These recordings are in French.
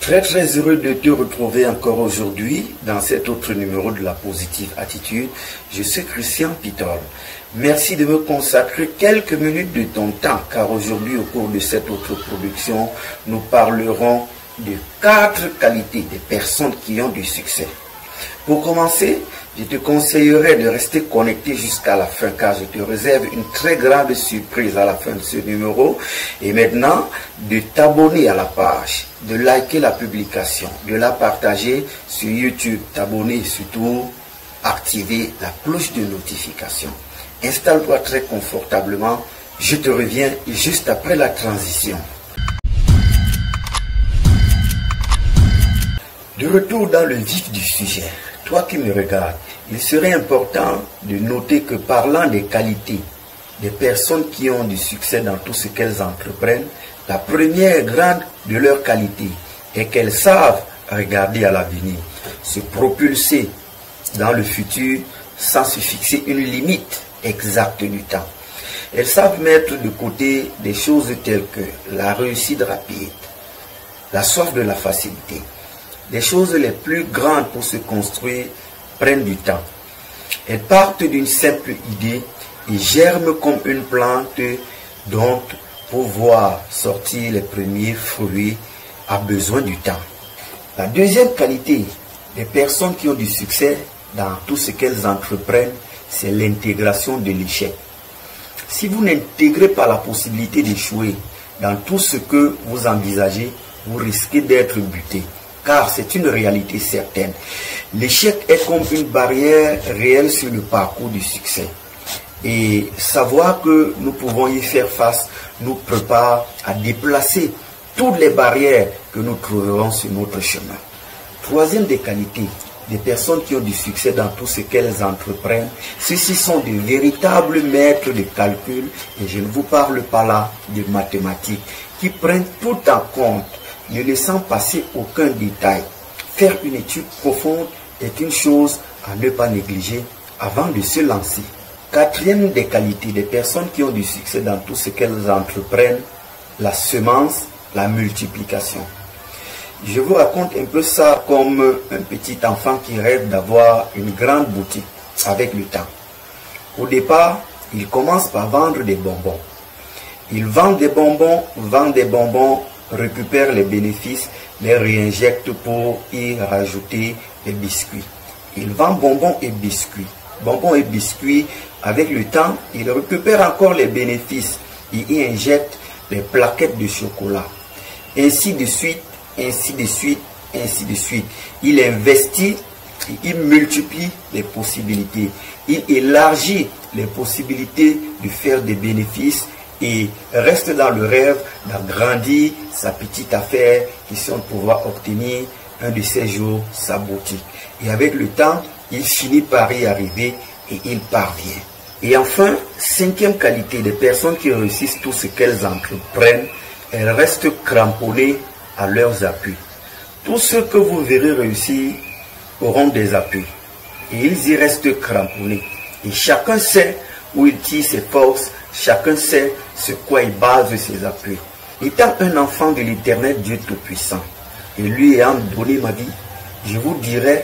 Très heureux de te retrouver encore aujourd'hui dans cet autre numéro de la Positive Attitude. Je suis Christian Pitol. Merci de me consacrer quelques minutes de ton temps, car aujourd'hui, au cours de cette autre production, nous parlerons de 4 qualités des personnes qui ont du succès. Pour commencer, je te conseillerais de rester connecté jusqu'à la fin, car je te réserve une très grande surprise à la fin de ce numéro. Et maintenant, de t'abonner à la page, de liker la publication, de la partager sur YouTube, t'abonner et surtout activer la cloche de notification. Installe-toi très confortablement. Je te reviens juste après la transition. De retour dans le vif du sujet, toi qui me regardes, il serait important de noter que parlant des qualités des personnes qui ont du succès dans tout ce qu'elles entreprennent, la première grande de leurs qualités est qu'elles savent regarder à l'avenir, se propulser dans le futur sans se fixer une limite exacte du temps. Elles savent mettre de côté des choses telles que la réussite rapide, la soif de la facilité. Les choses les plus grandes pour se construire prennent du temps. Elles partent d'une simple idée et germent comme une plante dont pour voir sortir les premiers fruits a besoin du temps. La deuxième qualité des personnes qui ont du succès dans tout ce qu'elles entreprennent, c'est l'intégration de l'échec. Si vous n'intégrez pas la possibilité d'échouer dans tout ce que vous envisagez, vous risquez d'être buté. Car c'est une réalité certaine. L'échec est comme une barrière réelle sur le parcours du succès. Et savoir que nous pouvons y faire face nous prépare à déplacer toutes les barrières que nous trouverons sur notre chemin. Troisième des qualités des personnes qui ont du succès dans tout ce qu'elles entreprennent, ceux-ci sont de véritables maîtres de calcul, et je ne vous parle pas là de mathématiques, qui prennent tout en compte, ne laissant passer aucun détail. Faire une étude profonde est une chose à ne pas négliger avant de se lancer. Quatrième des qualités des personnes qui ont du succès dans tout ce qu'elles entreprennent, la semence, la multiplication. Je vous raconte un peu ça comme un petit enfant qui rêve d'avoir une grande boutique avec le temps. Au départ, il commence par vendre des bonbons. Il vend des bonbons, récupère les bénéfices, les réinjecte pour y rajouter les biscuits. Il vend bonbons et biscuits. Bonbons et biscuits, avec le temps, il récupère encore les bénéfices et y injecte les plaquettes de chocolat. Ainsi de suite, ainsi de suite, ainsi de suite. Il investit et il multiplie les possibilités. Il élargit les possibilités de faire des bénéfices et reste dans le rêve d'agrandir sa petite affaire qui sont de pouvoir obtenir un de ces jours sa boutique. Et avec le temps, il finit par y arriver et il parvient. Et enfin, cinquième qualité des personnes qui réussissent tout ce qu'elles entreprennent, elles restent cramponnées à leurs appuis. Tous ceux que vous verrez réussir auront des appuis et ils y restent cramponnés. Et chacun sait où il tire ses forces, chacun sait sur quoi il base ses appuis. Étant un enfant de l'Éternel Dieu Tout-Puissant, et lui ayant donné ma vie, je vous dirai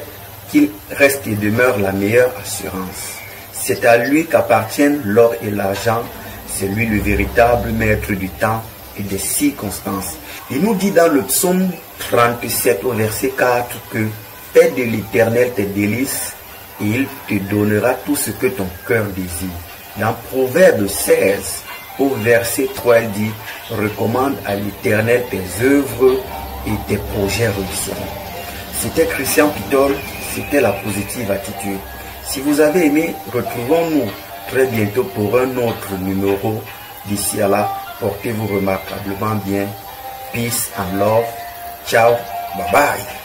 qu'il reste et demeure la meilleure assurance. C'est à lui qu'appartiennent l'or et l'argent, c'est lui le véritable maître du temps et des circonstances. Il nous dit dans le psaume 37 au verset 4 que « Fais de l'Éternel tes délices et il te donnera tout ce que ton cœur désire. » Dans Proverbe 16, au verset 3, il dit « Recommande à l'Éternel tes œuvres et tes projets réussiront. » C'était Christian Pitol, c'était la Positive Attitude. Si vous avez aimé, retrouvons-nous très bientôt pour un autre numéro. D'ici à là, portez-vous remarquablement bien. Peace and love. Ciao. Bye bye.